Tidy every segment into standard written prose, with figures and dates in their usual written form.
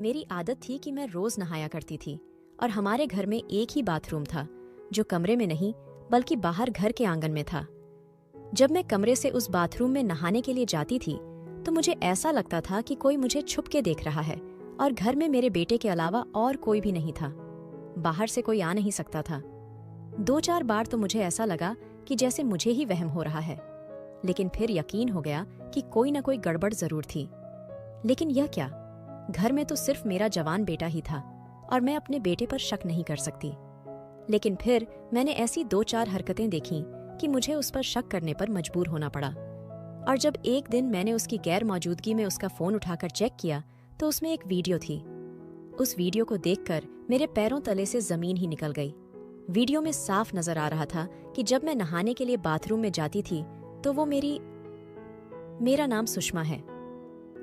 मेरी आदत थी कि मैं रोज नहाया करती थी और हमारे घर में एक ही बाथरूम था जो कमरे में नहीं बल्कि बाहर घर के आंगन में था। जब मैं कमरे से उस बाथरूम में नहाने के लिए जाती थी तो मुझे ऐसा लगता था कि कोई मुझे छुप के देख रहा है और घर में मेरे बेटे के अलावा और कोई भी नहीं था। बाहर से कोई आ नहीं सकता था। 2-4 बार तो मुझे ऐसा लगा कि जैसे मुझे ही वहम हो रहा है, लेकिन फिर यकीन हो गया कि कोई न कोई गड़बड़ जरूर थी। लेकिन यह क्या, घर में तो सिर्फ मेरा जवान बेटा ही था और मैं अपने बेटे पर शक नहीं कर सकती। लेकिन फिर मैंने ऐसी 2-4 हरकतें देखीं कि मुझे उस पर शक करने पर मजबूर होना पड़ा। और जब एक दिन मैंने उसकी गैर मौजूदगी में उसका फोन उठाकर चेक किया तो उसमें एक वीडियो थी। उस वीडियो को देखकर मेरे पैरों तले से जमीन ही निकल गई। वीडियो में साफ नजर आ रहा था कि जब मैं नहाने के लिए बाथरूम में जाती थी तो वो मेरा नाम सुषमा है।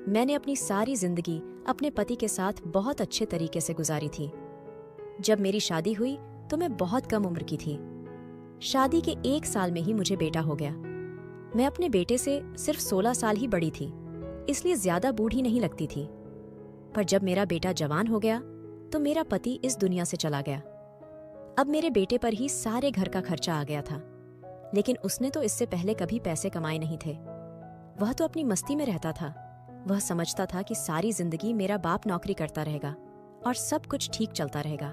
मैंने अपनी सारी जिंदगी अपने पति के साथ बहुत अच्छे तरीके से गुजारी थी। जब मेरी शादी हुई तो मैं बहुत कम उम्र की थी। शादी के 1 साल में ही मुझे बेटा हो गया। मैं अपने बेटे से सिर्फ 16 साल ही बड़ी थी, इसलिए ज्यादा बूढ़ी नहीं लगती थी। पर जब मेरा बेटा जवान हो गया तो मेरा पति इस दुनिया से चला गया। अब मेरे बेटे पर ही सारे घर का खर्चा आ गया था। लेकिन उसने तो इससे पहले कभी पैसे कमाए नहीं थे। वह तो अपनी मस्ती में रहता था। वह समझता था कि सारी जिंदगी मेरा बाप नौकरी करता रहेगा और सब कुछ ठीक चलता रहेगा।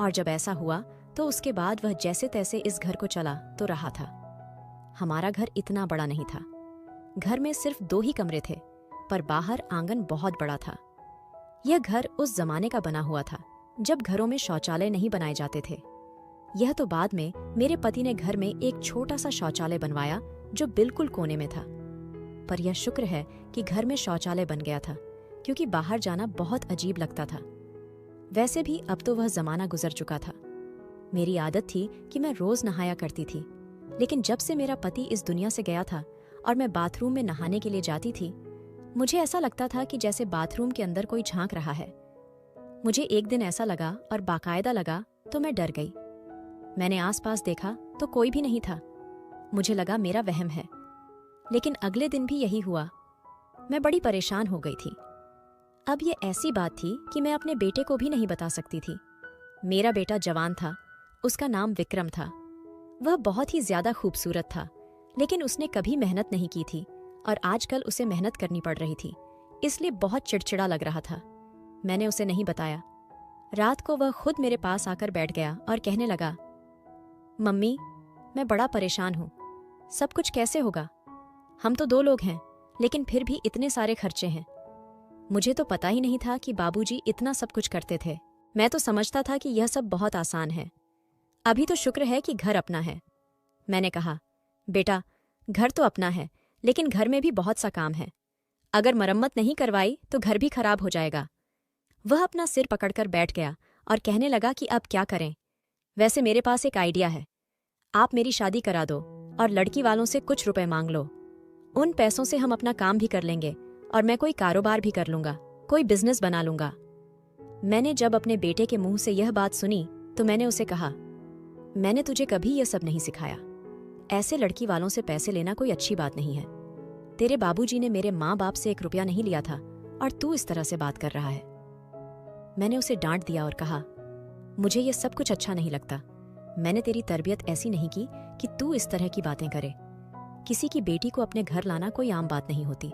और जब ऐसा हुआ तो उसके बाद वह जैसे तैसे इस घर को चला तो रहा था। हमारा घर इतना बड़ा नहीं था। घर में सिर्फ 2 ही कमरे थे, पर बाहर आंगन बहुत बड़ा था। यह घर उस जमाने का बना हुआ था जब घरों में शौचालय नहीं बनाए जाते थे। यह तो बाद में मेरे पति ने घर में एक छोटा सा शौचालय बनवाया जो बिल्कुल कोने में था। पर यह शुक्र है कि घर में शौचालय बन गया था, क्योंकि बाहर जाना बहुत अजीब लगता था। वैसे भी अब तो वह जमाना गुजर चुका था। मेरी आदत थी कि मैं रोज नहाया करती थी, लेकिन जब से मेरा पति इस दुनिया से गया था और मैं बाथरूम में नहाने के लिए जाती थी, मुझे ऐसा लगता था कि जैसे बाथरूम के अंदर कोई झांक रहा है। मुझे एक दिन ऐसा लगा और बाकायदा लगा तो मैं डर गई। मैंने आसपास देखा तो कोई भी नहीं था। मुझे लगा मेरा वहम है। लेकिन अगले दिन भी यही हुआ। मैं बड़ी परेशान हो गई थी। अब ये ऐसी बात थी कि मैं अपने बेटे को भी नहीं बता सकती थी। मेरा बेटा जवान था, उसका नाम विक्रम था। वह बहुत ही ज्यादा खूबसूरत था, लेकिन उसने कभी मेहनत नहीं की थी और आजकल उसे मेहनत करनी पड़ रही थी, इसलिए बहुत चिड़चिड़ा लग रहा था। मैंने उसे नहीं बताया। रात को वह खुद मेरे पास आकर बैठ गया और कहने लगा, मम्मी, मैं बड़ा परेशान हूं। सब कुछ कैसे होगा? हम तो 2 लोग हैं, लेकिन फिर भी इतने सारे खर्चे हैं। मुझे तो पता ही नहीं था कि बाबूजी इतना सब कुछ करते थे। मैं तो समझता था कि यह सब बहुत आसान है। अभी तो शुक्र है कि घर अपना है। मैंने कहा, बेटा, घर तो अपना है, लेकिन घर में भी बहुत सा काम है। अगर मरम्मत नहीं करवाई तो घर भी खराब हो जाएगा। वह अपना सिर पकड़कर बैठ गया और कहने लगा कि अब क्या करें। वैसे मेरे पास एक आइडिया है। आप मेरी शादी करा दो और लड़की वालों से कुछ रुपए मांग लो। उन पैसों से हम अपना काम भी कर लेंगे और मैं कोई कारोबार भी कर लूंगा, कोई बिजनेस बना लूंगा। मैंने जब अपने बेटे के मुंह से यह बात सुनी तो मैंने उसे कहा, मैंने तुझे कभी यह सब नहीं सिखाया। ऐसे लड़की वालों से पैसे लेना कोई अच्छी बात नहीं है। तेरे बाबूजी ने मेरे माँ बाप से 1 रुपया नहीं लिया था और तू इस तरह से बात कर रहा है। मैंने उसे डांट दिया और कहा, मुझे यह सब कुछ अच्छा नहीं लगता। मैंने तेरी तरबियत ऐसी नहीं की कि तू इस तरह की बातें करे। किसी की बेटी को अपने घर लाना कोई आम बात नहीं होती।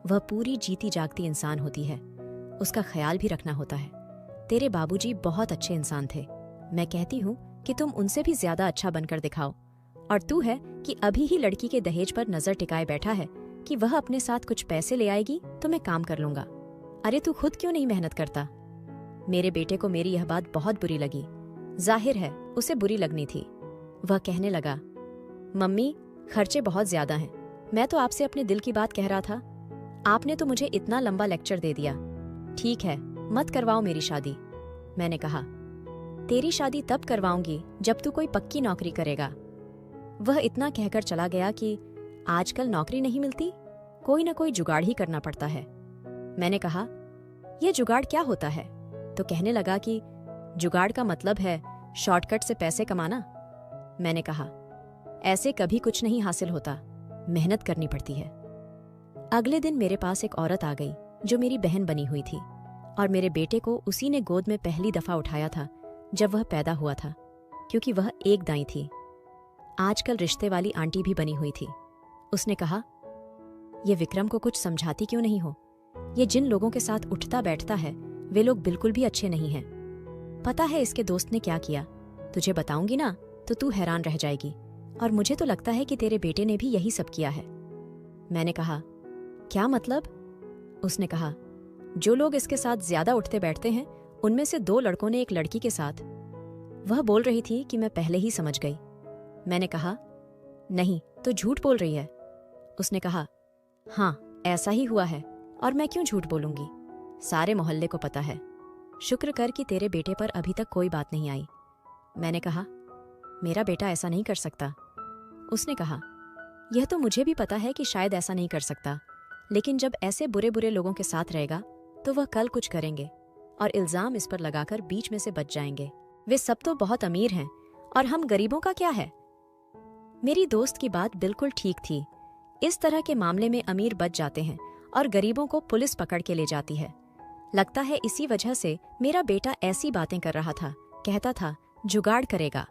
वह पूरी जीती जागती इंसान होती है। उसका ख्याल भी रखना होता है। तेरे बाबूजी बहुत अच्छे इंसान थे। मैं कहती हूँ कि तुम उनसे भी ज्यादा अच्छा बनकर दिखाओ। और तू है कि अभी ही लड़की के दहेज पर नजर टिकाए बैठा है कि वह अपने साथ कुछ पैसे ले आएगी तो मैं काम कर लूंगा। अरे तू खुद क्यों नहीं मेहनत करता? मेरे बेटे को मेरी यह बात बहुत बुरी लगी। जाहिर है उसे बुरी लगनी थी। वह कहने लगा, मम्मी, खर्चे बहुत ज्यादा हैं। मैं तो आपसे अपने दिल की बात कह रहा था। आपने तो मुझे इतना लंबा लेक्चर दे दिया। ठीक है, मत करवाओ मेरी शादी। मैंने कहा, तेरी शादी तब करवाऊंगी जब तू कोई पक्की नौकरी करेगा। वह इतना कहकर चला गया कि आजकल नौकरी नहीं मिलती, कोई ना कोई जुगाड़ ही करना पड़ता है। मैंने कहा, यह जुगाड़ क्या होता है? तो कहने लगा कि जुगाड़ का मतलब है शॉर्टकट से पैसे कमाना। मैंने कहा, ऐसे कभी कुछ नहीं हासिल होता, मेहनत करनी पड़ती है। अगले दिन मेरे पास एक औरत आ गई जो मेरी बहन बनी हुई थी और मेरे बेटे को उसी ने गोद में पहली दफा उठाया था जब वह पैदा हुआ था, क्योंकि वह एक दाई थी। आजकल रिश्ते वाली आंटी भी बनी हुई थी। उसने कहा, ये विक्रम को कुछ समझाती क्यों नहीं हो? ये जिन लोगों के साथ उठता बैठता है वे लोग बिल्कुल भी अच्छे नहीं हैं। पता है इसके दोस्त ने क्या किया? तुझे बताऊंगी ना तो तू हैरान रह जाएगी, और मुझे तो लगता है कि तेरे बेटे ने भी यही सब किया है। मैंने कहा, क्या मतलब? उसने कहा, जो लोग इसके साथ ज्यादा उठते बैठते हैं उनमें से 2 लड़कों ने एक लड़की के साथ। वह बोल रही थी कि मैं पहले ही समझ गई। मैंने कहा, नहीं तो झूठ बोल रही है। उसने कहा, हाँ ऐसा ही हुआ है, और मैं क्यों झूठ बोलूंगी? सारे मोहल्ले को पता है। शुक्र कर कि तेरे बेटे पर अभी तक कोई बात नहीं आई। मैंने कहा, मेरा बेटा ऐसा नहीं कर सकता। उसने कहा, यह तो मुझे भी पता है कि शायद ऐसा नहीं कर सकता, लेकिन जब ऐसे बुरे बुरे लोगों के साथ रहेगा तो वह कल कुछ करेंगे और इल्जाम इस पर लगाकर बीच में से बच जाएंगे। वे सब तो बहुत अमीर हैं और हम गरीबों का क्या है? मेरी दोस्त की बात बिल्कुल ठीक थी। इस तरह के मामले में अमीर बच जाते हैं और गरीबों को पुलिस पकड़ के ले जाती है। लगता है इसी वजह से मेरा बेटा ऐसी बातें कर रहा था, कहता था जुगाड़ करेगा।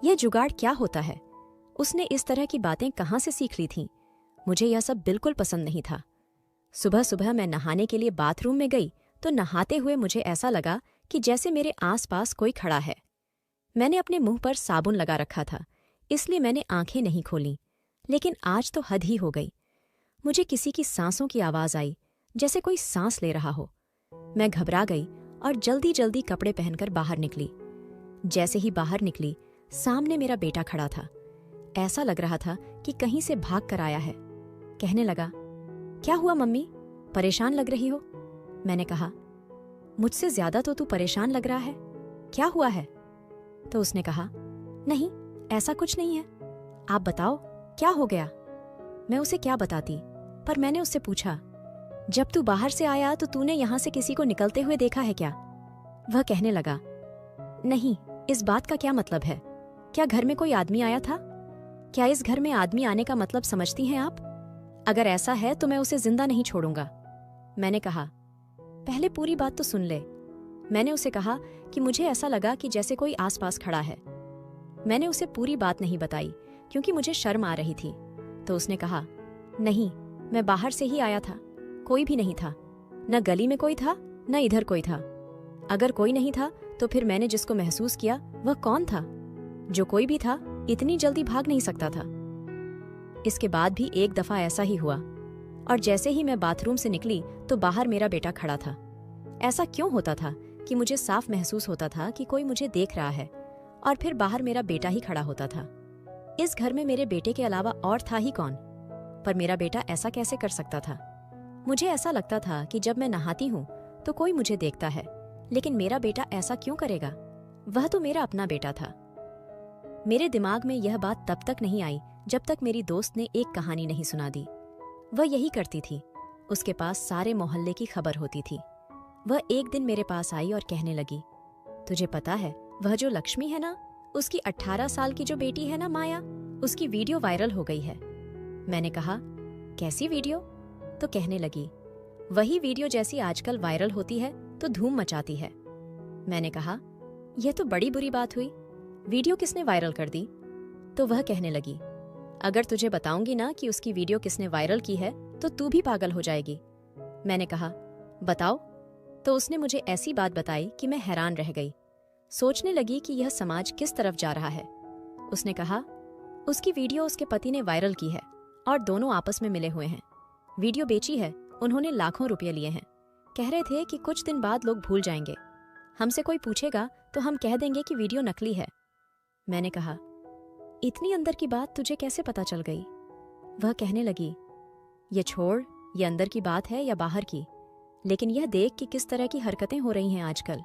यह जुगाड़ क्या होता है? उसने इस तरह की बातें कहाँ से सीख ली थीं? मुझे यह सब बिल्कुल पसंद नहीं था। सुबह सुबह मैं नहाने के लिए बाथरूम में गई तो नहाते हुए मुझे ऐसा लगा कि जैसे मेरे आसपास कोई खड़ा है। मैंने अपने मुंह पर साबुन लगा रखा था, इसलिए मैंने आंखें नहीं खोलीं। लेकिन आज तो हद ही हो गई। मुझे किसी की सांसों की आवाज आई, जैसे कोई सांस ले रहा हो। मैं घबरा गई और जल्दी जल्दी कपड़े पहनकर बाहर निकली। जैसे ही बाहर निकली, सामने मेरा बेटा खड़ा था। ऐसा लग रहा था कि कहीं से भाग कर आया है। कहने लगा, क्या हुआ मम्मी, परेशान लग रही हो? मैंने कहा, मुझसे ज्यादा तो तू परेशान लग रहा है, क्या हुआ है? तो उसने कहा, नहीं ऐसा कुछ नहीं है, आप बताओ क्या हो गया? मैं उसे क्या बताती, पर मैंने उससे पूछा, जब तू बाहर से आया तो तूने यहां से किसी को निकलते हुए देखा है क्या? वह कहने लगा, नहीं, इस बात का क्या मतलब है? क्या घर में कोई आदमी आया था? क्या इस घर में आदमी आने का मतलब समझती हैं आप? अगर ऐसा है तो मैं उसे जिंदा नहीं छोड़ूंगा। मैंने कहा, पहले पूरी बात तो सुन ले। मैंने उसे कहा कि मुझे ऐसा लगा कि जैसे कोई आसपास खड़ा है। मैंने उसे पूरी बात नहीं बताई क्योंकि मुझे शर्म आ रही थी। तो उसने कहा, नहीं, मैं बाहर से ही आया था, कोई भी नहीं था। न गली में कोई था, न इधर कोई था। अगर कोई नहीं था तो फिर मैंने जिसको महसूस किया वह कौन था? जो कोई भी था इतनी जल्दी भाग नहीं सकता था। इसके बाद भी एक दफा ऐसा ही हुआ, और जैसे ही मैं बाथरूम से निकली तो बाहर मेरा बेटा खड़ा था। ऐसा क्यों होता था कि मुझे साफ महसूस होता था कि कोई मुझे देख रहा है, और फिर बाहर मेरा बेटा ही खड़ा होता था। इस घर में मेरे बेटे के अलावा और था ही कौन? पर मेरा बेटा ऐसा कैसे कर सकता था? मुझे ऐसा लगता था कि जब मैं नहाती हूँ तो कोई मुझे देखता है, लेकिन मेरा बेटा ऐसा क्यों करेगा? वह तो मेरा अपना बेटा था। मेरे दिमाग में यह बात तब तक नहीं आई जब तक मेरी दोस्त ने एक कहानी नहीं सुना दी। वह यही करती थी, उसके पास सारे मोहल्ले की खबर होती थी। वह एक दिन मेरे पास आई और कहने लगी, तुझे पता है वह जो लक्ष्मी है ना, उसकी 18 साल की जो बेटी है ना माया, उसकी वीडियो वायरल हो गई है। मैंने कहा, कैसी वीडियो? तो कहने लगी, वही वीडियो जैसी आजकल वायरल होती है तो धूम मचाती है। मैंने कहा, यह तो बड़ी बुरी बात हुई, वीडियो किसने वायरल कर दी? तो वह कहने लगी, अगर तुझे बताऊंगी ना कि उसकी वीडियो किसने वायरल की है तो तू भी पागल हो जाएगी। मैंने कहा, बताओ। तो उसने मुझे ऐसी बात बताई कि मैं हैरान रह गई। सोचने लगी कि यह समाज किस तरफ जा रहा है। उसने कहा, उसकी वीडियो उसके पति ने वायरल की है और दोनों आपस में मिले हुए हैं। वीडियो बेची है, उन्होंने लाखों रुपये लिए हैं। कह रहे थे कि कुछ दिन बाद लोग भूल जाएंगे, हमसे कोई पूछेगा तो हम कह देंगे कि वीडियो नकली है। मैंने कहा, इतनी अंदर की बात तुझे कैसे पता चल गई? वह कहने लगी, ये छोड़, ये अंदर की बात है या बाहर की, लेकिन यह देख कि किस तरह की हरकतें हो रही हैं आजकल।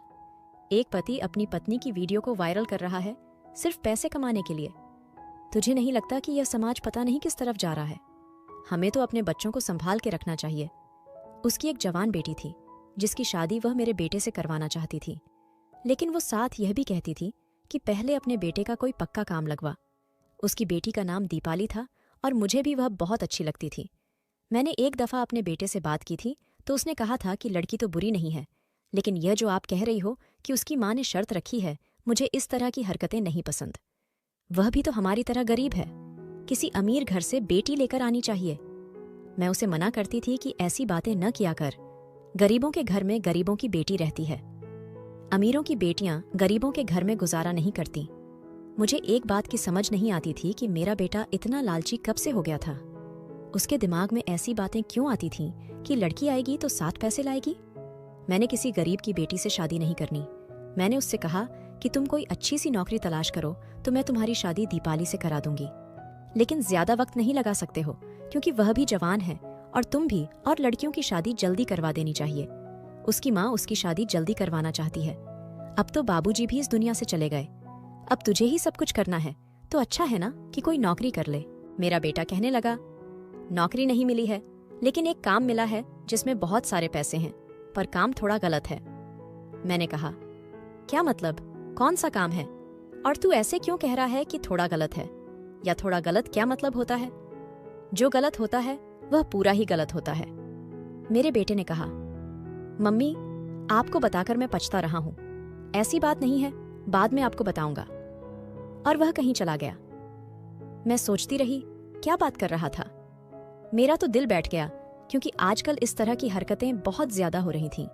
एक पति अपनी पत्नी की वीडियो को वायरल कर रहा है सिर्फ पैसे कमाने के लिए। तुझे नहीं लगता कि यह समाज पता नहीं किस तरफ जा रहा है? हमें तो अपने बच्चों को संभाल के रखना चाहिए। उसकी एक जवान बेटी थी जिसकी शादी वह मेरे बेटे से करवाना चाहती थी, लेकिन वो साथ यह भी कहती थी कि पहले अपने बेटे का कोई पक्का काम लगवा। उसकी बेटी का नाम दीपाली था और मुझे भी वह बहुत अच्छी लगती थी। मैंने एक दफ़ा अपने बेटे से बात की थी तो उसने कहा था कि लड़की तो बुरी नहीं है, लेकिन यह जो आप कह रही हो कि उसकी माँ ने शर्त रखी है, मुझे इस तरह की हरकतें नहीं पसंद। वह भी तो हमारी तरह गरीब है, किसी अमीर घर से बेटी लेकर आनी चाहिए। मैं उसे मना करती थी कि ऐसी बातें न किया कर, गरीबों के घर में गरीबों की बेटी रहती है, अमीरों की बेटियां गरीबों के घर में गुजारा नहीं करती। मुझे एक बात की समझ नहीं आती थी कि मेरा बेटा इतना लालची कब से हो गया था। उसके दिमाग में ऐसी बातें क्यों आती थीं कि लड़की आएगी तो 7 पैसे लाएगी। मैंने किसी गरीब की बेटी से शादी नहीं करनी। मैंने उससे कहा कि तुम कोई अच्छी सी नौकरी तलाश करो तो मैं तुम्हारी शादी दीपाली से करा दूंगी, लेकिन ज्यादा वक्त नहीं लगा सकते हो क्योंकि वह भी जवान है और तुम भी, और लड़कियों की शादी जल्दी करवा देनी चाहिए। उसकी माँ उसकी शादी जल्दी करवाना चाहती है। अब तो बाबूजी भी इस दुनिया से चले गए, अब तुझे ही सब कुछ करना है, तो अच्छा है ना कि कोई नौकरी कर ले। मेरा बेटा कहने लगा, नौकरी नहीं मिली है, लेकिन एक काम मिला है जिसमें बहुत सारे पैसे हैं, पर काम थोड़ा गलत है। मैंने कहा, क्या मतलब, कौन सा काम है? और तू ऐसे क्यों कह रहा है कि थोड़ा गलत है? या थोड़ा गलत क्या मतलब होता है? जो गलत होता है वह पूरा ही गलत होता है। मेरे बेटे ने कहा, मम्मी आपको बताकर मैं पछता रहा हूं, ऐसी बात नहीं है, बाद में आपको बताऊंगा। और वह कहीं चला गया। मैं सोचती रही, क्या बात कर रहा था। मेरा तो दिल बैठ गया, क्योंकि आजकल इस तरह की हरकतें बहुत ज्यादा हो रही थीं।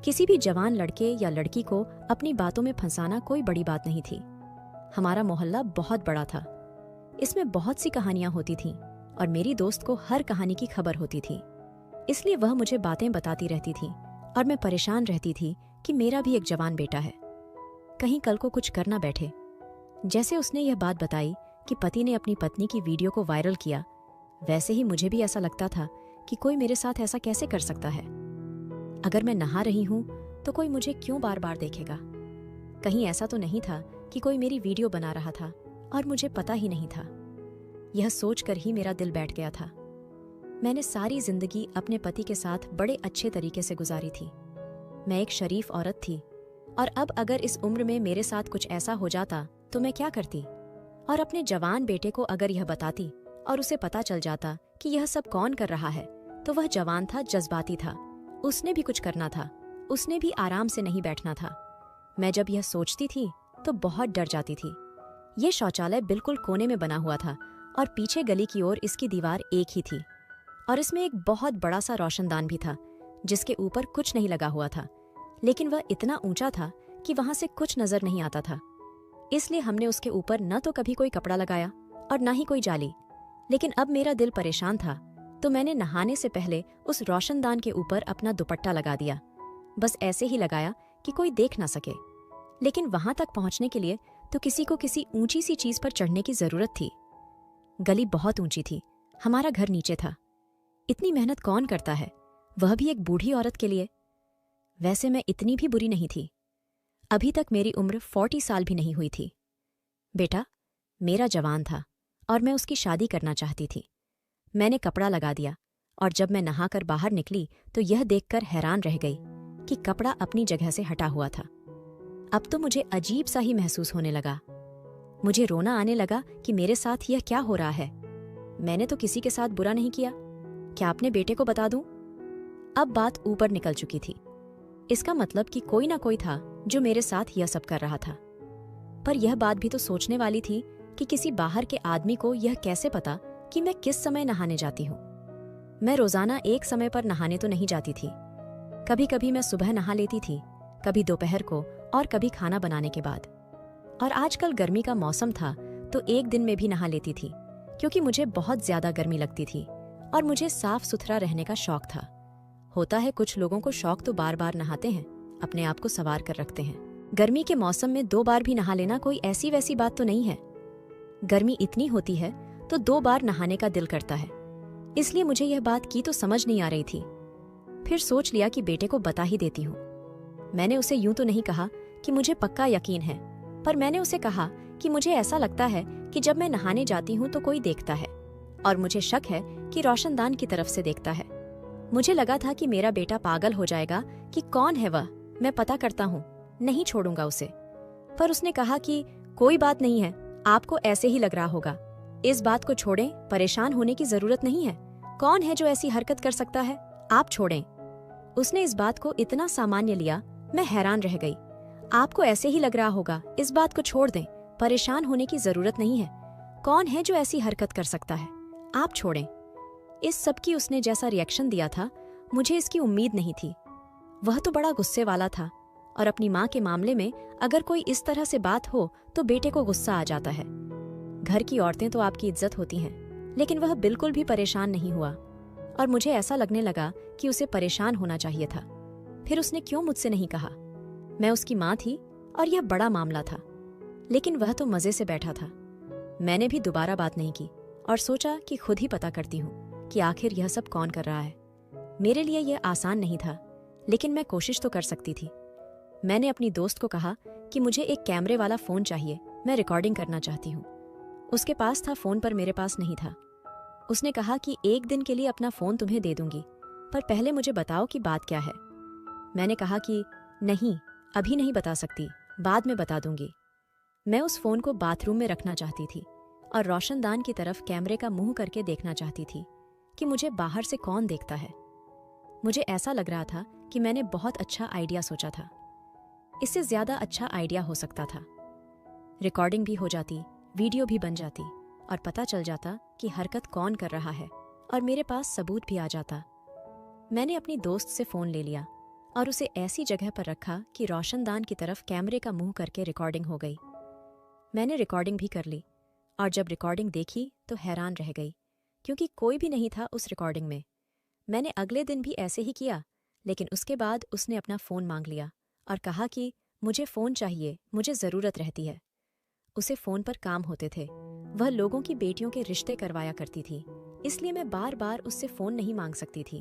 किसी भी जवान लड़के या लड़की को अपनी बातों में फंसाना कोई बड़ी बात नहीं थी। हमारा मोहल्ला बहुत बड़ा था, इसमें बहुत सी कहानियां होती थीं और मेरी दोस्त को हर कहानी की खबर होती थी। इसलिए वह मुझे बातें बताती रहती थी और मैं परेशान रहती थी कि मेरा भी एक जवान बेटा है, कहीं कल को कुछ कर ना बैठे। जैसे उसने यह बात बताई कि पति ने अपनी पत्नी की वीडियो को वायरल किया, वैसे ही मुझे भी ऐसा लगता था कि कोई मेरे साथ ऐसा कैसे कर सकता है। अगर मैं नहा रही हूं तो कोई मुझे क्यों बार बार देखेगा? कहीं ऐसा तो नहीं था कि कोई मेरी वीडियो बना रहा था और मुझे पता ही नहीं था। यह सोचकर ही मेरा दिल बैठ गया था। मैंने सारी जिंदगी अपने पति के साथ बड़े अच्छे तरीके से गुजारी थी। मैं एक शरीफ औरत थी, और अब अगर इस उम्र में मेरे साथ कुछ ऐसा हो जाता तो मैं क्या करती? और अपने जवान बेटे को अगर यह बताती और उसे पता चल जाता कि यह सब कौन कर रहा है, तो वह जवान था, जज्बाती था, उसने भी कुछ करना था, उसने भी आराम से नहीं बैठना था। मैं जब यह सोचती थी तो बहुत डर जाती थी। ये शौचालय बिल्कुल कोने में बना हुआ था और पीछे गली की ओर इसकी दीवार एक ही थी, और इसमें एक बहुत बड़ा सा रोशनदान भी था जिसके ऊपर कुछ नहीं लगा हुआ था, लेकिन वह इतना ऊंचा था कि वहां से कुछ नजर नहीं आता था। इसलिए हमने उसके ऊपर न तो कभी कोई कपड़ा लगाया और न ही कोई जाली। लेकिन अब मेरा दिल परेशान था, तो मैंने नहाने से पहले उस रोशनदान के ऊपर अपना दुपट्टा लगा दिया। बस ऐसे ही लगाया कि कोई देख ना सके। लेकिन वहां तक पहुंचने के लिए तो किसी को किसी ऊंची सी चीज पर चढ़ने की जरूरत थी। गली बहुत ऊंची थी, हमारा घर नीचे था। इतनी मेहनत कौन करता है, वह भी एक बूढ़ी औरत के लिए? वैसे मैं इतनी भी बुरी नहीं थी। अभी तक मेरी उम्र 40 साल भी नहीं हुई थी। बेटा मेरा जवान था और मैं उसकी शादी करना चाहती थी। मैंने कपड़ा लगा दिया, और जब मैं नहाकर बाहर निकली तो यह देखकर हैरान रह गई कि कपड़ा अपनी जगह से हटा हुआ था। अब तो मुझे अजीब सा ही महसूस होने लगा। मुझे रोना आने लगा कि मेरे साथ यह क्या हो रहा है। मैंने तो किसी के साथ बुरा नहीं किया, क्या अपने बेटे को बता दूं? अब बात ऊपर निकल चुकी थी। इसका मतलब कि कोई ना कोई था जो मेरे साथ यह सब कर रहा था। पर यह बात भी तो सोचने वाली थी कि किसी बाहर के आदमी को यह कैसे पता कि मैं किस समय नहाने जाती हूँ। मैं रोजाना एक समय पर नहाने तो नहीं जाती थी। कभी कभी मैं सुबह नहा लेती थी, कभी दोपहर को, और कभी खाना बनाने के बाद। और आजकल गर्मी का मौसम था तो एक दिन में भी नहा लेती थी, क्योंकि मुझे बहुत ज्यादा गर्मी लगती थी और मुझे साफ सुथरा रहने का शौक था। होता है कुछ लोगों को शौक तो बार बार नहाते हैं, अपने आप को संवार कर रखते हैं। गर्मी के मौसम में 2 बार भी नहा लेना कोई ऐसी वैसी बात तो नहीं है। गर्मी इतनी होती है तो 2 बार नहाने का दिल करता है। इसलिए मुझे यह बात की तो समझ नहीं आ रही थी। फिर सोच लिया कि बेटे को बता ही देती हूँ। मैंने उसे यूं तो नहीं कहा कि मुझे पक्का यकीन है, पर मैंने उसे कहा कि मुझे ऐसा लगता है कि जब मैं नहाने जाती हूँ तो कोई देखता है, और मुझे शक है कि रोशनदान की तरफ से देखता है। मुझे लगा था कि मेरा बेटा पागल हो जाएगा कि कौन है वह, मैं पता करता हूँ, नहीं छोड़ूंगा उसे। पर उसने कहा कि कोई बात नहीं है, आपको ऐसे ही लग रहा होगा, इस बात को छोड़ें, परेशान होने की जरूरत नहीं है। कौन है जो ऐसी हरकत कर सकता है, आप छोड़ें। उसने इस बात को इतना सामान्य लिया, मैं हैरान रह गई। आपको ऐसे ही लग रहा होगा, इस बात को छोड़ दें, परेशान होने की जरूरत नहीं है। कौन है जो ऐसी हरकत कर सकता है, आप छोड़ें। इस सब की उसने जैसा रिएक्शन दिया था, मुझे इसकी उम्मीद नहीं थी। वह तो बड़ा गुस्से वाला था और अपनी माँ के मामले में अगर कोई इस तरह से बात हो तो बेटे को गुस्सा आ जाता है। घर की औरतें तो आपकी इज्जत होती हैं, लेकिन वह बिल्कुल भी परेशान नहीं हुआ और मुझे ऐसा लगने लगा कि उसे परेशान होना चाहिए था। फिर उसने क्यों मुझसे नहीं कहा? मैं उसकी माँ थी और यह बड़ा मामला था, लेकिन वह तो मजे से बैठा था। मैंने भी दोबारा बात नहीं की और सोचा कि खुद ही पता करती हूँ कि आखिर यह सब कौन कर रहा है। मेरे लिए यह आसान नहीं था, लेकिन मैं कोशिश तो कर सकती थी। मैंने अपनी दोस्त को कहा कि मुझे एक कैमरे वाला फोन चाहिए, मैं रिकॉर्डिंग करना चाहती हूँ। उसके पास था फोन, पर मेरे पास नहीं था। उसने कहा कि एक दिन के लिए अपना फोन तुम्हें दे दूंगी, पर पहले मुझे बताओ कि बात क्या है। मैंने कहा कि नहीं, अभी नहीं बता सकती, बाद में बता दूंगी। मैं उस फोन को बाथरूम में रखना चाहती थी और रोशनदान की तरफ कैमरे का मुंह करके देखना चाहती थी कि मुझे बाहर से कौन देखता है। मुझे ऐसा लग रहा था कि मैंने बहुत अच्छा आइडिया सोचा था। इससे ज्यादा अच्छा आइडिया हो सकता था। रिकॉर्डिंग भी हो जाती, वीडियो भी बन जाती और पता चल जाता कि हरकत कौन कर रहा है और मेरे पास सबूत भी आ जाता। मैंने अपनी दोस्त से फोन ले लिया और उसे ऐसी जगह पर रखा कि रोशनदान की तरफ कैमरे का मुंह करके रिकॉर्डिंग हो गई। मैंने रिकॉर्डिंग भी कर ली और जब रिकॉर्डिंग देखी तो हैरान रह गई, क्योंकि कोई भी नहीं था उस रिकॉर्डिंग में। मैंने अगले दिन भी ऐसे ही किया, लेकिन उसके बाद उसने अपना फ़ोन मांग लिया और कहा कि मुझे फ़ोन चाहिए, मुझे ज़रूरत रहती है। उसे फ़ोन पर काम होते थे, वह लोगों की बेटियों के रिश्ते करवाया करती थी, इसलिए मैं बार बार उससे फ़ोन नहीं मांग सकती थी।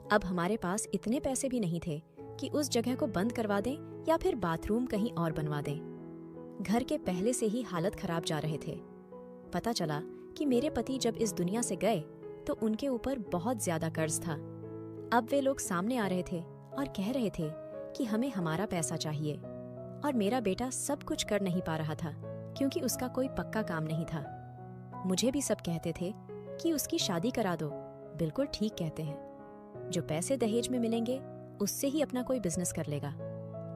अब हमारे पास इतने पैसे भी नहीं थे कि उस जगह को बंद करवा दें या फिर बाथरूम कहीं और बनवा दें। घर के पहले से ही हालत खराब जा रहे थे। पता चला कि मेरे पति जब इस दुनिया से गए तो उनके ऊपर बहुत ज्यादा कर्ज था। अब वे लोग सामने आ रहे थे और कह रहे थे कि हमें हमारा पैसा चाहिए, और मेरा बेटा सब कुछ कर नहीं पा रहा था क्योंकि उसका कोई पक्का काम नहीं था। मुझे भी सब कहते थे कि उसकी शादी करा दो। बिल्कुल ठीक कहते हैं, जो पैसे दहेज में मिलेंगे उससे ही अपना कोई बिजनेस कर लेगा।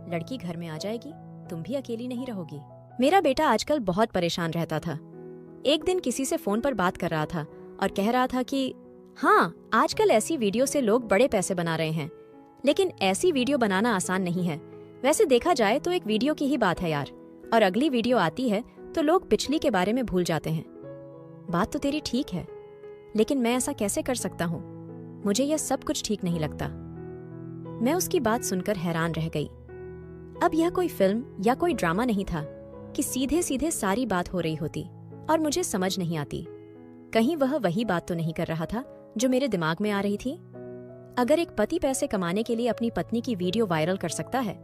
लड़की घर में आ जाएगी, तुम भी अकेली नहीं रहोगी। मेरा बेटा आजकल बहुत परेशान रहता था। एक दिन किसी से फोन पर बात कर रहा था और कह रहा था कि हाँ, आजकल ऐसी वीडियो से लोग बड़े पैसे बना रहे हैं, लेकिन ऐसी वीडियो बनाना आसान नहीं है। वैसे देखा जाए तो एक वीडियो की ही बात है यार, और अगली वीडियो आती है तो लोग पिछली के बारे में भूल जाते हैं। बात तो तेरी ठीक है, लेकिन मैं ऐसा कैसे कर सकता हूँ? मुझे यह सब कुछ ठीक नहीं लगता। मैं उसकी बात सुनकर हैरान रह गई। अब यह कोई फिल्म या कोई ड्रामा नहीं था कि सीधे सीधे सारी बात हो रही होती और मुझे समझ नहीं आती। कहीं वह वही बात तो नहीं कर रहा था जो मेरे दिमाग में आ रही थी? अगर एक पति पैसे कमाने के लिए अपनी पत्नी की वीडियो वायरल कर सकता है,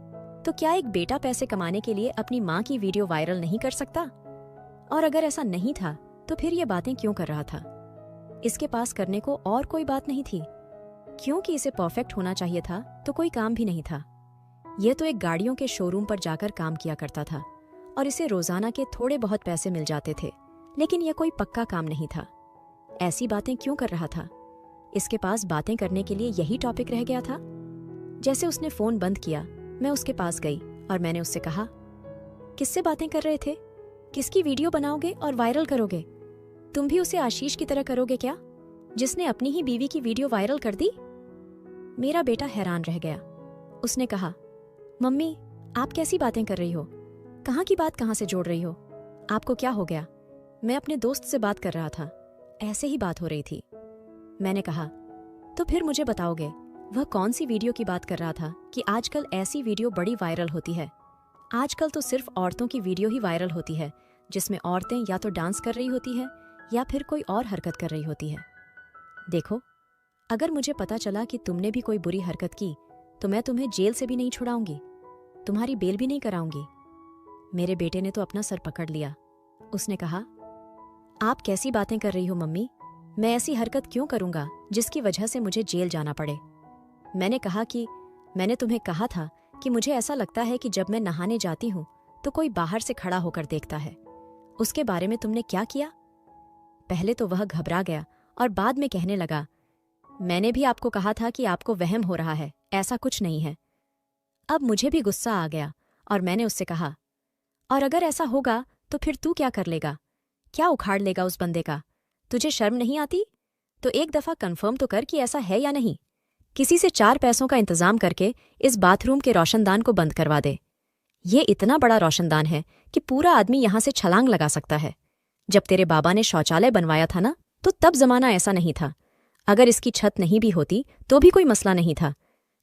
तो क्या एक बेटा पैसे कमाने के लिए अपनी माँ की वीडियो वायरल नहीं कर सकता? और अगर ऐसा नहीं था तो फिर ये बातें क्यों कर रहा था? इसके पास करने को और कोई बात नहीं थी? क्योंकि इसे परफेक्ट होना चाहिए था तो कोई काम भी नहीं था। यह तो एक गाड़ियों के शोरूम पर जाकर काम किया करता था और इसे रोजाना के थोड़े बहुत पैसे मिल जाते थे, लेकिन यह कोई पक्का काम नहीं था। ऐसी बातें क्यों कर रहा था? इसके पास बातें करने के लिए यही टॉपिक रह गया था। जैसे उसने फोन बंद किया, मैं उसके पास गई और मैंने उससे कहा, किससे बातें कर रहे थे? किसकी वीडियो बनाओगे और वायरल करोगे? तुम भी उसे आशीष की तरह करोगे क्या, जिसने अपनी ही बीवी की वीडियो वायरल कर दी? मेरा बेटा हैरान रह गया। उसने कहा, मम्मी, आप कैसी बातें कर रही हो? कहाँ की बात कहाँ से जोड़ रही हो? आपको क्या हो गया? मैं अपने दोस्त से बात कर रहा था, ऐसे ही बात हो रही थी। मैंने कहा, तो फिर मुझे बताओगे वह कौन सी वीडियो की बात कर रहा था कि आजकल ऐसी वीडियो बड़ी वायरल होती है? आजकल तो सिर्फ औरतों की वीडियो ही वायरल होती है, जिसमें औरतें या तो डांस कर रही होती है या फिर कोई और हरकत कर रही होती है। देखो, अगर मुझे पता चला कि तुमने भी कोई बुरी हरकत की तो मैं तुम्हें जेल से भी नहीं छुड़ाऊंगी, तुम्हारी बेल भी नहीं कराऊंगी। मेरे बेटे ने तो अपना सर पकड़ लिया। उसने कहा, आप कैसी बातें कर रही हो मम्मी? मैं ऐसी हरकत क्यों करूंगा जिसकी वजह से मुझे जेल जाना पड़े? मैंने कहा कि मैंने तुम्हें कहा था कि मुझे ऐसा लगता है कि जब मैं नहाने जाती हूं तो कोई बाहर से खड़ा होकर देखता है। उसके बारे में तुमने क्या किया? पहले तो वह घबरा गया और बाद में कहने लगा, मैंने भी आपको कहा था कि आपको वहम हो रहा है, ऐसा कुछ नहीं है। अब मुझे भी गुस्सा आ गया और मैंने उससे कहा, और अगर ऐसा होगा तो फिर तू क्या कर लेगा? क्या उखाड़ लेगा उस बंदे का? तुझे शर्म नहीं आती? तो एक दफा कंफर्म तो कर कि ऐसा है या नहीं। किसी से 4 पैसों का इंतजाम करके इस बाथरूम के रोशनदान को बंद करवा दे। ये इतना बड़ा रोशनदान है कि पूरा आदमी यहां से छलांग लगा सकता है। जब तेरे बाबा ने शौचालय बनवाया था ना, तो तब जमाना ऐसा नहीं था। अगर इसकी छत नहीं भी होती तो भी कोई मसला नहीं था।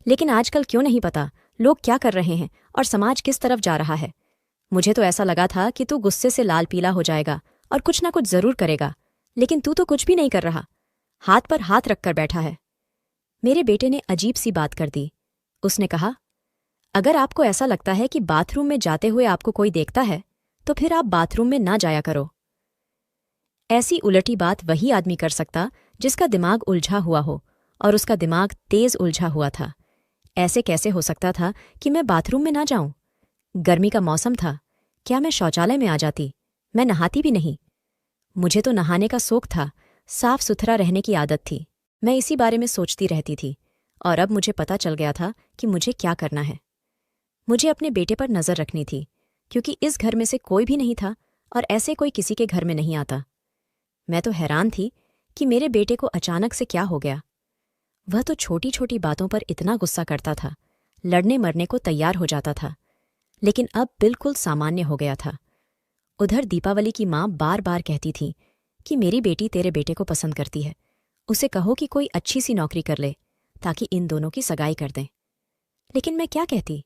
लेकिन आजकल क्यों नहीं पता लोग क्या कर रहे हैं और समाज किस तरफ जा रहा है। मुझे तो ऐसा लगा था कि तू गुस्से से लाल पीला हो जाएगा और कुछ ना कुछ जरूर करेगा, लेकिन तू तो कुछ भी नहीं कर रहा, हाथ पर हाथ रखकर बैठा है। मेरे बेटे ने अजीब सी बात कर दी। उसने कहा, अगर आपको ऐसा लगता है कि बाथरूम में जाते हुए आपको कोई देखता है तो फिर आप बाथरूम में ना जाया करो। ऐसी उलटी बात वही आदमी कर सकता जिसका दिमाग उलझा हुआ हो, और उसका दिमाग तेज उलझा हुआ था। ऐसे कैसे हो सकता था कि मैं बाथरूम में ना जाऊं? गर्मी का मौसम था, क्या मैं शौचालय में आ जाती? मैं नहाती भी नहीं। मुझे तो नहाने का शौक था, साफ सुथरा रहने की आदत थी। मैं इसी बारे में सोचती रहती थी, और अब मुझे पता चल गया था कि मुझे क्या करना है। मुझे अपने बेटे पर नजर रखनी थी, क्योंकि इस घर में से कोई भी नहीं था और ऐसे कोई किसी के घर में नहीं आता। मैं तो हैरान थी कि मेरे बेटे को अचानक से क्या हो गया। वह तो छोटी छोटी बातों पर इतना गुस्सा करता था, लड़ने मरने को तैयार हो जाता था, लेकिन अब बिल्कुल सामान्य हो गया था। उधर दीपावली की माँ बार बार कहती थी कि मेरी बेटी तेरे बेटे को पसंद करती है, उसे कहो कि कोई अच्छी सी नौकरी कर ले ताकि इन दोनों की सगाई कर दें। लेकिन मैं क्या कहती?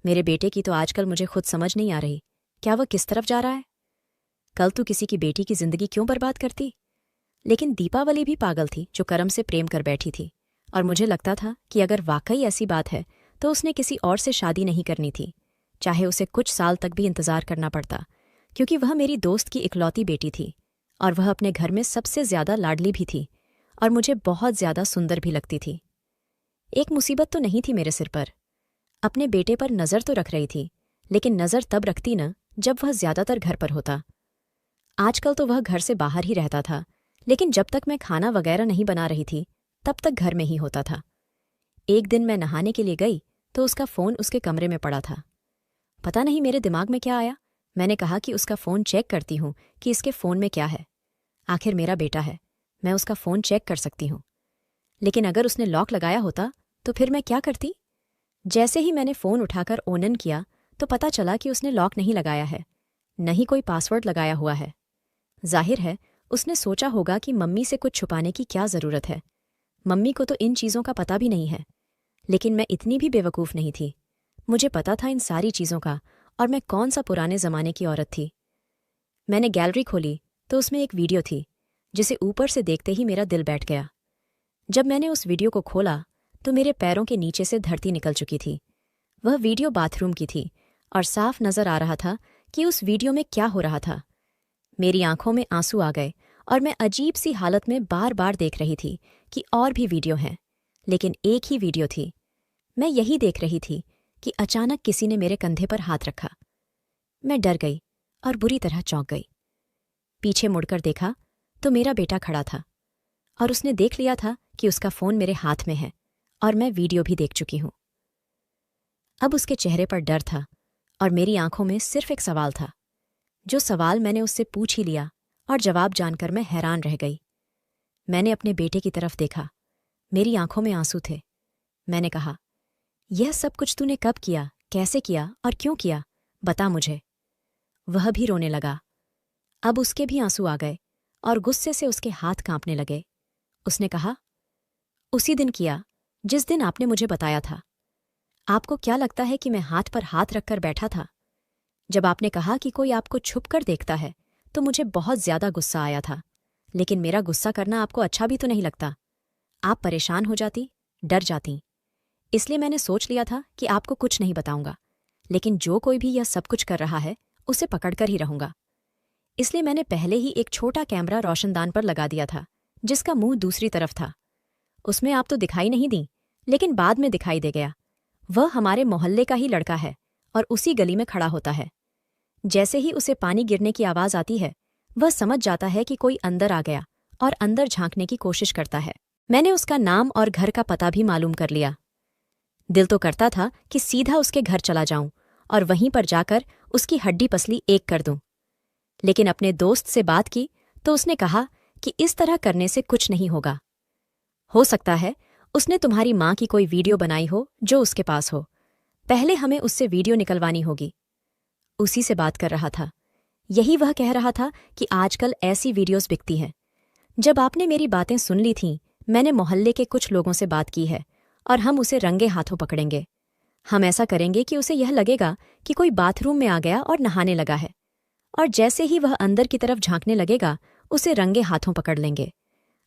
मेरे बेटे की तो आजकल मुझे खुद समझ नहीं आ रही, क्या वह किस तरफ जा रहा है? कल तू किसी की बेटी की जिंदगी क्यों बर्बाद करती? लेकिन दीपावली भी पागल थी जो करम से प्रेम कर बैठी थी, और मुझे लगता था कि अगर वाकई ऐसी बात है तो उसने किसी और से शादी नहीं करनी थी, चाहे उसे कुछ साल तक भी इंतजार करना पड़ता, क्योंकि वह मेरी दोस्त की इकलौती बेटी थी और वह अपने घर में सबसे ज्यादा लाडली भी थी और मुझे बहुत ज्यादा सुंदर भी लगती थी। एक मुसीबत तो नहीं थी मेरे सिर पर। अपने बेटे पर नज़र तो रख रही थी, लेकिन नज़र तब रखती न जब वह ज्यादातर घर पर होता। आजकल तो वह घर से बाहर ही रहता था, लेकिन जब तक मैं खाना वगैरह नहीं बना रही थी तब तक घर में ही होता था। एक दिन मैं नहाने के लिए गई तो उसका फ़ोन उसके कमरे में पड़ा था। पता नहीं मेरे दिमाग में क्या आया, मैंने कहा कि उसका फ़ोन चेक करती हूँ कि इसके फ़ोन में क्या है। आखिर मेरा बेटा है, मैं उसका फ़ोन चेक कर सकती हूँ। लेकिन अगर उसने लॉक लगाया होता तो फिर मैं क्या करती? जैसे ही मैंने फ़ोन उठाकर ओनन किया तो पता चला कि उसने लॉक नहीं लगाया है, न ही कोई पासवर्ड लगाया हुआ है। जाहिर है उसने सोचा होगा कि मम्मी से कुछ छुपाने की क्या ज़रूरत है, मम्मी को तो इन चीज़ों का पता भी नहीं है। लेकिन मैं इतनी भी बेवकूफ़ नहीं थी, मुझे पता था इन सारी चीज़ों का, और मैं कौन सा पुराने ज़माने की औरत थी। मैंने गैलरी खोली तो उसमें एक वीडियो थी जिसे ऊपर से देखते ही मेरा दिल बैठ गया। जब मैंने उस वीडियो को खोला तो मेरे पैरों के नीचे से धरती निकल चुकी थी। वह वीडियो बाथरूम की थी और साफ नजर आ रहा था कि उस वीडियो में क्या हो रहा था। मेरी आंखों में आंसू आ गए और मैं अजीब सी हालत में बार बार देख रही थी कि और भी वीडियो हैं, लेकिन एक ही वीडियो थी। मैं यही देख रही थी कि अचानक किसी ने मेरे कंधे पर हाथ रखा। मैं डर गई और बुरी तरह चौंक गई। पीछे मुड़कर देखा तो मेरा बेटा खड़ा था और उसने देख लिया था कि उसका फ़ोन मेरे हाथ में है और मैं वीडियो भी देख चुकी हूं। अब उसके चेहरे पर डर था और मेरी आंखों में सिर्फ एक सवाल था। जो सवाल मैंने उससे पूछ ही लिया और जवाब जानकर मैं हैरान रह गई। मैंने अपने बेटे की तरफ देखा, मेरी आंखों में आंसू थे। मैंने कहा, यह सब कुछ तूने कब किया, कैसे किया और क्यों किया, बता मुझे। वह भी रोने लगा। अब उसके भी आंसू आ गए और गुस्से से उसके हाथ कांपने लगे। उसने कहा, उसी दिन किया जिस दिन आपने मुझे बताया था। आपको क्या लगता है कि मैं हाथ पर हाथ रखकर बैठा था? जब आपने कहा कि कोई आपको छुप कर देखता है तो मुझे बहुत ज्यादा गुस्सा आया था, लेकिन मेरा गुस्सा करना आपको अच्छा भी तो नहीं लगता। आप परेशान हो जाती, डर जाती। इसलिए मैंने सोच लिया था कि आपको कुछ नहीं बताऊंगा, लेकिन जो कोई भी यह सब कुछ कर रहा है उसे पकड़कर ही रहूंगा। इसलिए मैंने पहले ही एक छोटा कैमरा रोशनदान पर लगा दिया था जिसका मुंह दूसरी तरफ था। उसमें आप तो दिखाई नहीं दी, लेकिन बाद में दिखाई दे गया। वह हमारे मोहल्ले का ही लड़का है और उसी गली में खड़ा होता है। जैसे ही उसे पानी गिरने की आवाज आती है वह समझ जाता है कि कोई अंदर आ गया और अंदर झांकने की कोशिश करता है। मैंने उसका नाम और घर का पता भी मालूम कर लिया। दिल तो करता था कि सीधा उसके घर चला जाऊं और वहीं पर जाकर उसकी हड्डी पसली एक कर दूं। लेकिन अपने दोस्त से बात की तो उसने कहा कि इस तरह करने से कुछ नहीं होगा। हो सकता है उसने तुम्हारी माँ की कोई वीडियो बनाई हो जो उसके पास हो। पहले हमें उससे वीडियो निकलवानी होगी। उसी से बात कर रहा था। यही वह कह रहा था कि आजकल ऐसी वीडियोस बिकती हैं। जब आपने मेरी बातें सुन ली थीं, मैंने मोहल्ले के कुछ लोगों से बात की है और हम उसे रंगे हाथों पकड़ेंगे। हम ऐसा करेंगे कि उसे यह लगेगा कि कोई बाथरूम में आ गया और नहाने लगा है, और जैसे ही वह अंदर की तरफ झांकने लगेगा उसे रंगे हाथों पकड़ लेंगे।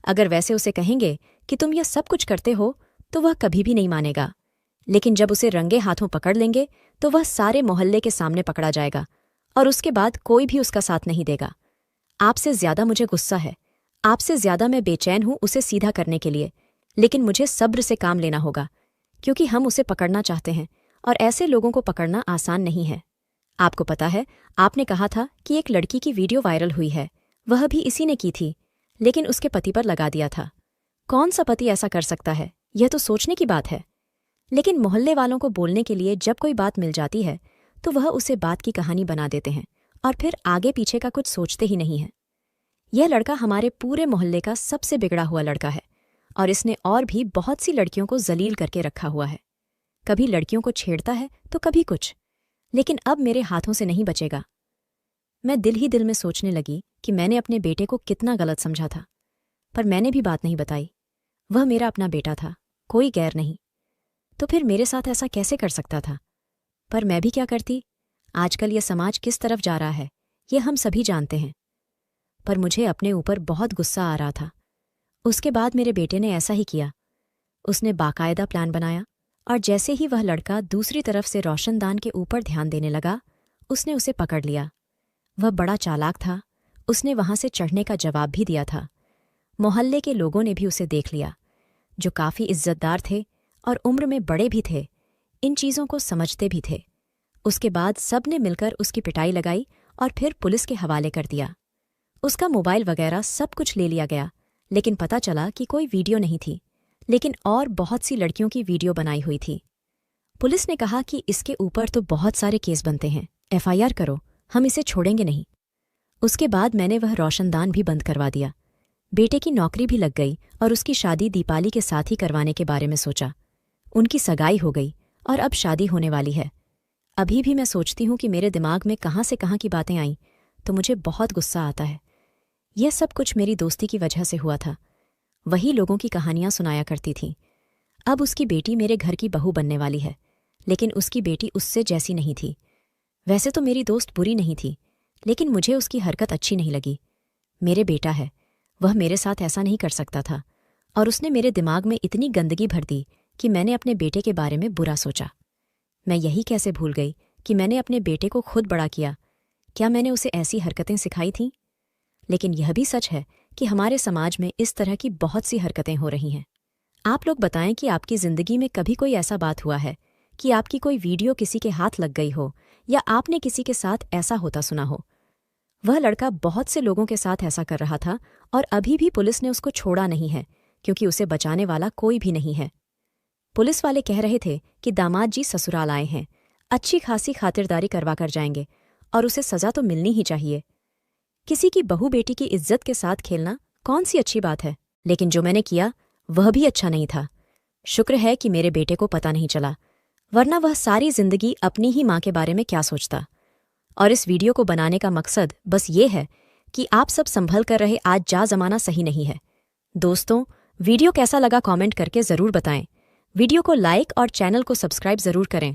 अगर वैसे उसे कहेंगे कि तुम यह सब कुछ करते हो तो वह कभी भी नहीं मानेगा। लेकिन जब उसे रंगे हाथों पकड़ लेंगे तो वह सारे मोहल्ले के सामने पकड़ा जाएगा और उसके बाद कोई भी उसका साथ नहीं देगा। आपसे ज्यादा मुझे गुस्सा है, आपसे ज्यादा मैं बेचैन हूं उसे सीधा करने के लिए, लेकिन मुझे सब्र से काम लेना होगा क्योंकि हम उसे पकड़ना चाहते हैं और ऐसे लोगों को पकड़ना आसान नहीं है। आपको पता है, आपने कहा था कि एक लड़की की वीडियो वायरल हुई है, वह भी इसी ने की थी, लेकिन उसके पति पर लगा दिया था। कौन सा पति ऐसा कर सकता है, यह तो सोचने की बात है। लेकिन मोहल्ले वालों को बोलने के लिए जब कोई बात मिल जाती है तो वह उसे बात की कहानी बना देते हैं और फिर आगे पीछे का कुछ सोचते ही नहीं है। यह लड़का हमारे पूरे मोहल्ले का सबसे बिगड़ा हुआ लड़का है और इसने और भी बहुत सी लड़कियों को जलील करके रखा हुआ है। कभी लड़कियों को छेड़ता है तो कभी कुछ, लेकिन अब मेरे हाथों से नहीं बचेगा। मैं दिल ही दिल में सोचने लगी कि मैंने अपने बेटे को कितना गलत समझा था, पर मैंने भी बात नहीं बताई। वह मेरा अपना बेटा था, कोई गैर नहीं। तो फिर मेरे साथ ऐसा कैसे कर सकता था? पर मैं भी क्या करती? आजकल यह समाज किस तरफ जा रहा है, ये हम सभी जानते हैं। पर मुझे अपने ऊपर बहुत गुस्सा आ रहा था। उसके बाद मेरे बेटे ने ऐसा ही किया। उसने बाकायदा प्लान बनाया और जैसे ही वह लड़का दूसरी तरफ से रोशनदान के ऊपर ध्यान देने लगा, उसने उसे पकड़ लिया। वह बड़ा चालाक था, उसने वहां से चढ़ने का जवाब भी दिया था। मोहल्ले के लोगों ने भी उसे देख लिया, जो काफी इज्जतदार थे और उम्र में बड़े भी थे, इन चीज़ों को समझते भी थे। उसके बाद सब ने मिलकर उसकी पिटाई लगाई और फिर पुलिस के हवाले कर दिया। उसका मोबाइल वगैरह सब कुछ ले लिया गया, लेकिन पता चला कि कोई वीडियो नहीं थी, लेकिन और बहुत सी लड़कियों की वीडियो बनाई हुई थी। पुलिस ने कहा कि इसके ऊपर तो बहुत सारे केस बनते हैं, FIR करो, हम इसे छोड़ेंगे नहीं। उसके बाद मैंने वह रोशनदान भी बंद करवा दिया। बेटे की नौकरी भी लग गई और उसकी शादी दीपाली के साथ ही करवाने के बारे में सोचा। उनकी सगाई हो गई और अब शादी होने वाली है। अभी भी मैं सोचती हूँ कि मेरे दिमाग में कहाँ से कहाँ की बातें आईं तो मुझे बहुत गुस्सा आता है। यह सब कुछ मेरी दोस्ती की वजह से हुआ था। वही लोगों की कहानियां सुनाया करती थीं। अब उसकी बेटी मेरे घर की बहू बनने वाली है, लेकिन उसकी बेटी उससे जैसी नहीं थी। वैसे तो मेरी दोस्त बुरी नहीं थी, लेकिन मुझे उसकी हरकत अच्छी नहीं लगी। मेरे बेटा है, वह मेरे साथ ऐसा नहीं कर सकता था, और उसने मेरे दिमाग में इतनी गंदगी भर दी कि मैंने अपने बेटे के बारे में बुरा सोचा। मैं यही कैसे भूल गई कि मैंने अपने बेटे को खुद बड़ा किया। क्या मैंने उसे ऐसी हरकतें सिखाई थीं? लेकिन यह भी सच है कि हमारे समाज में इस तरह की बहुत सी हरकतें हो रही हैं। आप लोग बताएं कि आपकी ज़िंदगी में कभी कोई ऐसा बात हुआ है कि आपकी कोई वीडियो किसी के हाथ लग गई हो, या आपने किसी के साथ ऐसा होता सुना हो। वह लड़का बहुत से लोगों के साथ ऐसा कर रहा था और अभी भी पुलिस ने उसको छोड़ा नहीं है, क्योंकि उसे बचाने वाला कोई भी नहीं है। पुलिस वाले कह रहे थे कि दामाद जी ससुराल आए हैं, अच्छी खासी खातिरदारी करवा कर जाएंगे और उसे सजा तो मिलनी ही चाहिए। किसी की बहू बेटी की इज्जत के साथ खेलना कौन सी अच्छी बात है? लेकिन जो मैंने किया वह भी अच्छा नहीं था। शुक्र है कि मेरे बेटे को पता नहीं चला, वरना वह सारी जिंदगी अपनी ही माँ के बारे में क्या सोचता। और इस वीडियो को बनाने का मकसद बस ये है कि आप सब संभल कर रहे, आज जा जमाना सही नहीं है। दोस्तों, वीडियो कैसा लगा कमेंट करके ज़रूर बताएं। वीडियो को लाइक और चैनल को सब्सक्राइब ज़रूर करें।